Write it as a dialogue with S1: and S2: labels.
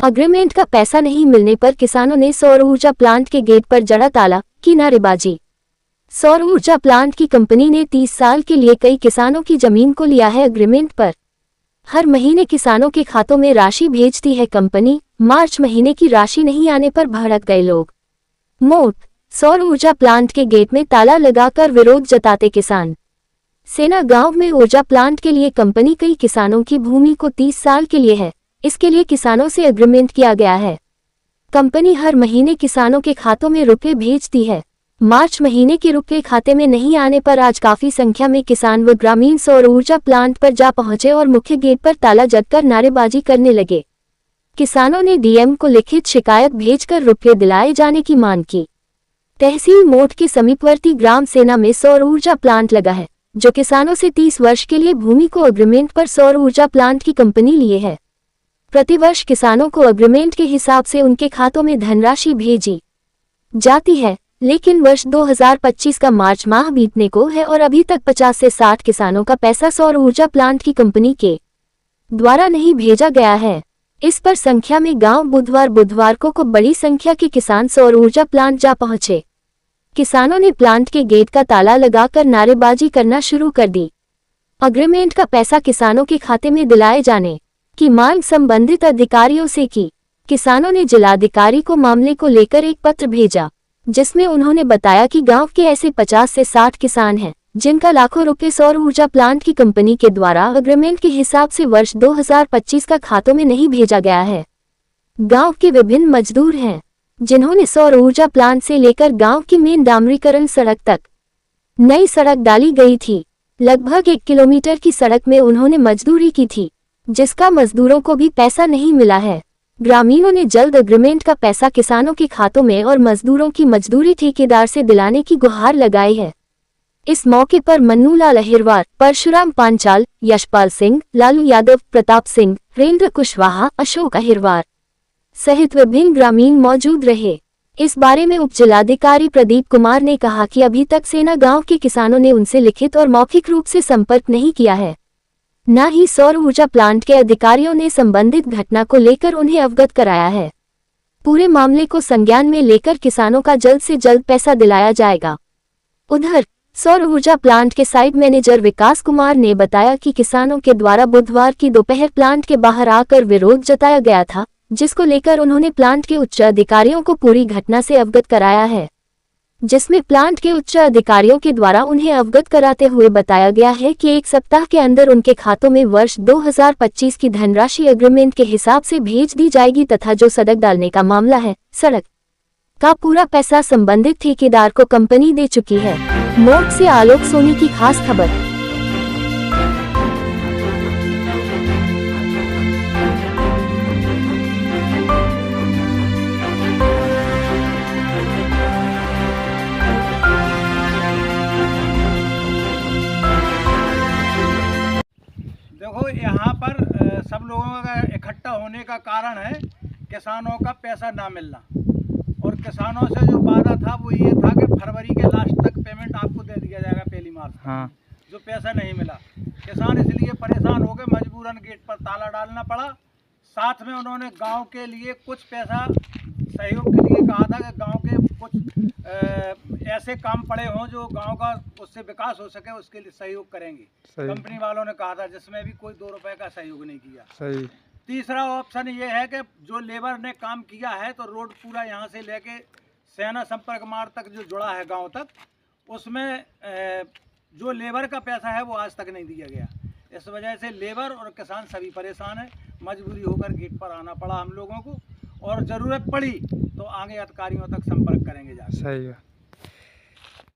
S1: Agreement का पैसा नहीं मिलने पर किसानों ने सौर ऊर्जा प्लांट के गेट पर जड़ा ताला, की नारेबाजी। सौर ऊर्जा प्लांट की कंपनी ने 30 साल के लिए कई किसानों की जमीन को लिया है अग्रीमेंट पर। हर महीने किसानों के खातों में राशि भेजती है कंपनी। मार्च महीने की राशि नहीं आने पर भड़क गए लोग। मोट सौर ऊर्जा प्लांट के गेट में ताला लगाकर विरोध जताते किसान। सेना गांव में ऊर्जा प्लांट के लिए कंपनी कई किसानों की भूमि को 30 साल के लिए है। इसके लिए किसानों से एग्रीमेंट किया गया है। कंपनी हर महीने किसानों के खातों में रुपए भेजती है। मार्च महीने के रुपए खाते में नहीं आने पर आज काफी संख्या में किसान व ग्रामीण सौर ऊर्जा प्लांट पर जा पहुंचे और मुख्य गेट पर ताला जगकर नारेबाजी करने लगे। किसानों ने डीएम को लिखित शिकायत भेजकर रुपये दिलाए जाने की मांग की। तहसील मोट के समीपवर्ती ग्राम सेना में सौर ऊर्जा प्लांट लगा है, जो किसानों से 30 वर्ष के लिए भूमि को एग्रीमेंट पर सौर ऊर्जा प्लांट की कंपनी लिए है। प्रतिवर्ष किसानों को एग्रीमेंट के हिसाब से उनके खातों में धनराशि भेजी जाती है, लेकिन वर्ष 2025 का मार्च माह बीतने को है और अभी तक 50 से 60 किसानों का पैसा सौर ऊर्जा प्लांट की कंपनी के द्वारा नहीं भेजा गया है। इस पर संख्या में गांव बुधवार को बड़ी संख्या के किसान सौर ऊर्जा प्लांट जा पहुंचे। किसानों ने प्लांट के गेट का ताला लगाकर नारेबाजी करना शुरू कर दी। एग्रीमेंट का पैसा किसानों के खाते में दिलाए जाने की मांग संबंधित अधिकारियों से की। किसानों ने जिलाधिकारी को मामले को लेकर एक पत्र भेजा, जिसमें उन्होंने बताया कि गांव के ऐसे 50 से 60 किसान हैं, जिनका लाखों रुपए सौर ऊर्जा प्लांट की कंपनी के द्वारा एग्रीमेंट के हिसाब से वर्ष 2025 का खातों में नहीं भेजा गया है। गांव के विभिन्न मजदूर हैं, जिन्होंने सौर ऊर्जा प्लांट से लेकर गांव की मेन डामरीकरण सड़क तक नई सड़क डाली गई थी। लगभग 1 किलोमीटर की सड़क में उन्होंने मजदूरी की थी, जिसका मजदूरों को भी पैसा नहीं मिला है। ग्रामीणों ने जल्द एग्रीमेंट का पैसा किसानों के खातों में और मजदूरों की मजदूरी ठेकेदार से दिलाने की गुहार लगाई है। इस मौके पर मन्नूलाल अहिरवार, परशुराम पांचाल, यशपाल सिंह, लालू यादव, प्रताप सिंह, वीरेंद्र कुशवाहा, अशोक अहिरवार सहित विभिन्न ग्रामीण मौजूद रहे। इस बारे में उप जिलाधिकारी प्रदीप कुमार ने कहा कि अभी तक सेना गांव के किसानों ने उनसे लिखित और मौखिक रूप से संपर्क नहीं किया है, न ही सौर ऊर्जा प्लांट के अधिकारियों ने संबंधित घटना को लेकर उन्हें अवगत कराया है। पूरे मामले को संज्ञान में लेकर किसानों का जल्द से जल्द पैसा दिलाया जाएगा। उधर सौर ऊर्जा प्लांट के साइट मैनेजर विकास कुमार ने बताया कि किसानों के द्वारा बुधवार की दोपहर प्लांट के बाहर आकर विरोध जताया गया था, जिसको लेकर उन्होंने प्लांट के उच्च अधिकारियों को पूरी घटना से अवगत कराया है, जिसमें प्लांट के उच्च अधिकारियों के द्वारा उन्हें अवगत कराते हुए बताया गया है कि 1 सप्ताह के अंदर उनके खातों में वर्ष 2025 की धनराशि एग्रीमेंट के हिसाब से भेज दी जाएगी तथा जो सड़क डालने का मामला है, सड़क का पूरा पैसा संबंधित ठेकेदार को कंपनी दे चुकी है। मोट से आलोक सोनी की खास खबर।
S2: देखो, यहाँ पर सब लोगों का इकट्ठा होने का कारण है किसानों का पैसा ना मिलना। और किसानों से जो वादा था वो ये था कि फरवरी के लास्ट तक पेमेंट आपको दे दिया जाएगा 1 मार्च। हाँ। जो पैसा नहीं मिला, किसान इसलिए परेशान हो गए, मजबूरन गेट पर ताला डालना पड़ा। साथ में उन्होंने गांव के लिए कुछ पैसा सहयोग के लिए कहा था कि गांव के कुछ ऐसे काम पड़े हों जो गांव का उससे विकास हो सके, उसके लिए सहयोग करेंगे। कंपनी वालों ने कहा था, जिसमें भी कोई 2 रुपए का सहयोग नहीं किया। सही। तीसरा ऑप्शन ये है कि जो लेबर ने काम किया है तो रोड पूरा यहाँ से लेके सेना संपर्क मार्ग तक जो जुड़ा है गांव तक, उसमें जो लेबर का पैसा है वो आज तक नहीं दिया गया। इस वजह से लेबर और किसान सभी परेशान हैं। मजबूरी होकर गेट पर आना पड़ा हम लोगों को, और ज़रूरत पड़ी तो आगे अधिकारियों तक संपर्क करेंगे जाकर। सही है।